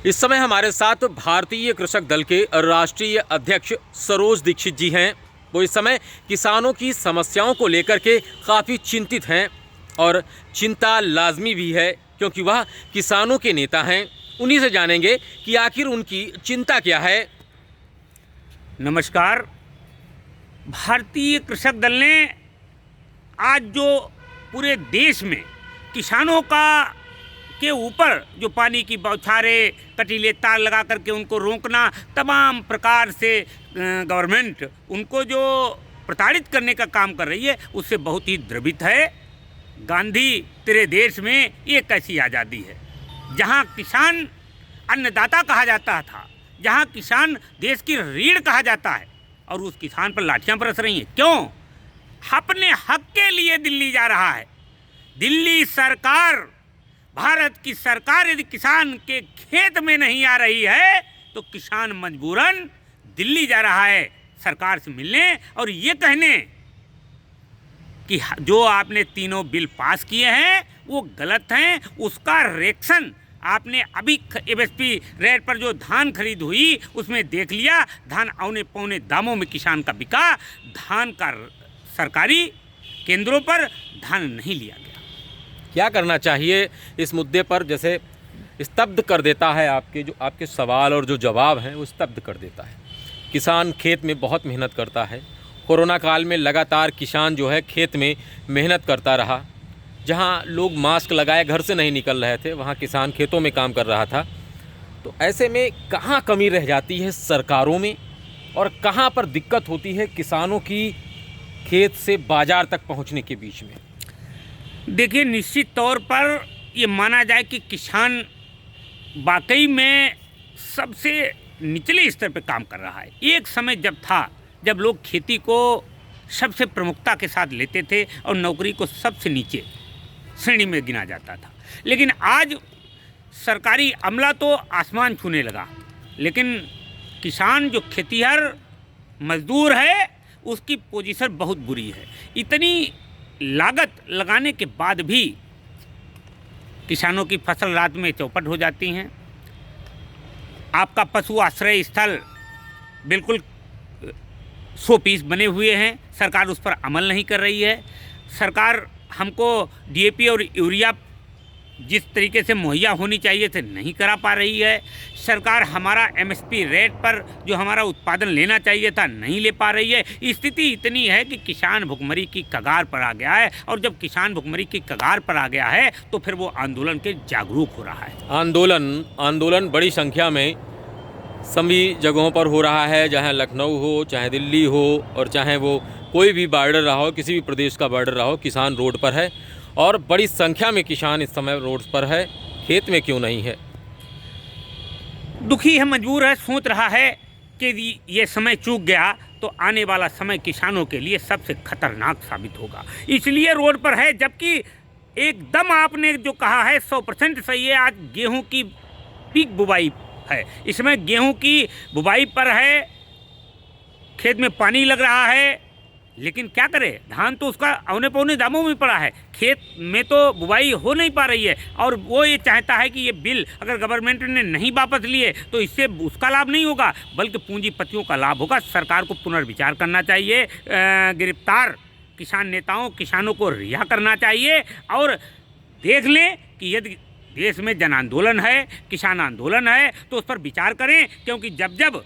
इस समय हमारे साथ भारतीय कृषक दल के राष्ट्रीय अध्यक्ष सरोज दीक्षित जी हैं। वो इस समय किसानों की समस्याओं को लेकर के काफ़ी चिंतित हैं और चिंता लाजमी भी है क्योंकि वह किसानों के नेता हैं। उन्हीं से जानेंगे कि आखिर उनकी चिंता क्या है। नमस्कार। भारतीय कृषक दल ने आज जो पूरे देश में किसानों के ऊपर जो पानी की बौछारें, कटीले तार लगा करके उनको रोकना, तमाम प्रकार से गवर्नमेंट उनको जो प्रताड़ित करने का काम कर रही है, उससे बहुत ही द्रवित है। गांधी तेरे देश में ये कैसी आज़ादी है, जहाँ किसान अन्नदाता कहा जाता था, जहाँ किसान देश की रीढ़ कहा जाता है, और उस किसान पर लाठियाँ बरस रही हैं। क्यों? अपने हक के लिए दिल्ली जा रहा है। दिल्ली सरकार, भारत की सरकार यदि किसान के खेत में नहीं आ रही है तो किसान मजबूरन दिल्ली जा रहा है सरकार से मिलने और ये कहने कि जो आपने तीनों बिल पास किए हैं वो गलत हैं। उसका रिएक्शन आपने अभी एमएसपी रेट पर जो धान खरीद हुई उसमें देख लिया। धान औने पौने दामों में किसान का बिका। धान का सरकारी केंद्रों पर धान नहीं लिया गया। क्या करना चाहिए इस मुद्दे पर? जैसे स्तब्ध कर देता है आपके सवाल और जो जवाब हैं वो स्तब्ध कर देता है। किसान खेत में बहुत मेहनत करता है। कोरोना काल में लगातार किसान जो है खेत में मेहनत करता रहा। जहां लोग मास्क लगाए घर से नहीं निकल रहे थे, वहां किसान खेतों में काम कर रहा था। तो ऐसे में कहां कमी रह जाती है सरकारों में और कहां पर दिक्कत होती है किसानों की खेत से बाज़ार तक पहुंचने के बीच में? देखिए, निश्चित तौर पर ये माना जाए कि किसान वाकई में सबसे निचले स्तर पर काम कर रहा है। एक समय जब लोग खेती को सबसे प्रमुखता के साथ लेते थे और नौकरी को सबसे नीचे श्रेणी में गिना जाता था, लेकिन आज सरकारी अमला तो आसमान छूने लगा, लेकिन किसान जो खेतिहर मजदूर है उसकी पोजीशन बहुत बुरी है। इतनी लागत लगाने के बाद भी किसानों की फसल रात में चौपट हो जाती हैं। आपका पशु आश्रय स्थल बिल्कुल 100 पीस बने हुए हैं, सरकार उस पर अमल नहीं कर रही है। सरकार हमको डीएपी और यूरिया जिस तरीके से मुहैया होनी चाहिए थे नहीं करा पा रही है। सरकार हमारा एमएसपी रेट पर जो हमारा उत्पादन लेना चाहिए था नहीं ले पा रही है। स्थिति इतनी है कि किसान भुखमरी की कगार पर आ गया है, और जब किसान भुखमरी की कगार पर आ गया है तो फिर वो आंदोलन के जागरूक हो रहा है। आंदोलन बड़ी संख्या में सभी जगहों पर हो रहा है, चाहे लखनऊ हो, चाहे दिल्ली हो, और चाहे वो कोई भी बॉर्डर रहा हो, किसी भी प्रदेश का बॉर्डर रहा हो, किसान रोड पर है और बड़ी संख्या में किसान इस समय रोड पर है। खेत में क्यों नहीं है? दुखी है, मजबूर है, सोच रहा है कि ये समय चूक गया तो आने वाला समय किसानों के लिए सबसे खतरनाक साबित होगा, इसलिए रोड पर है। जबकि एकदम आपने जो कहा है 100% सही है। आज गेहूं की पीक बुवाई है, इसमें गेहूं की बुवाई पर है, खेत में पानी लग रहा है, लेकिन क्या करे, धान तो उसका औने पौने दामों में पड़ा है, खेत में तो बुवाई हो नहीं पा रही है। और वो ये चाहता है कि ये बिल अगर गवर्नमेंट ने नहीं वापस लिए तो इससे उसका लाभ नहीं होगा बल्कि पूंजीपतियों का लाभ होगा। सरकार को पुनर्विचार करना चाहिए, गिरफ्तार किसान नेताओं, किसानों को रिहा करना चाहिए और देख लें कि यदि देश में जन आंदोलन है, किसान आंदोलन है, तो उस पर विचार करें। क्योंकि जब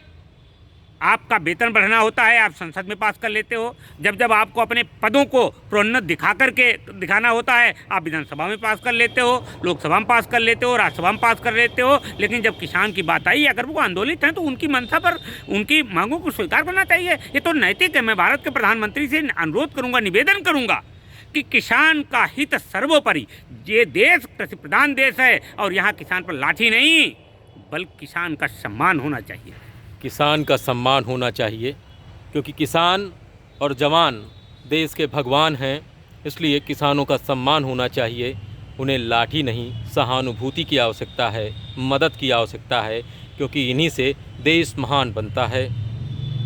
आपका वेतन बढ़ना होता है आप संसद में पास कर लेते हो, जब आपको अपने पदों को प्रोन्नत दिखाना होता है आप विधानसभा में पास कर लेते हो, लोकसभा में पास कर लेते हो, राज्यसभा में पास कर लेते हो। लेकिन जब किसान की बात आई, अगर वो आंदोलित हैं तो उनकी मंशा पर उनकी मांगों को स्वीकार करना चाहिए। ये तो नैतिक है। मैं भारत के प्रधानमंत्री से अनुरोध करूँगा, निवेदन करूँगा कि किसान का हित सर्वोपरि। ये देश कृषि प्रधान देश है और यहाँ किसान पर लाठी नहीं बल्कि किसान का सम्मान होना चाहिए। किसान का सम्मान होना चाहिए क्योंकि किसान और जवान देश के भगवान हैं, इसलिए किसानों का सम्मान होना चाहिए। उन्हें लाठी नहीं, सहानुभूति की आवश्यकता है, मदद की आवश्यकता है, क्योंकि इन्हीं से देश महान बनता है।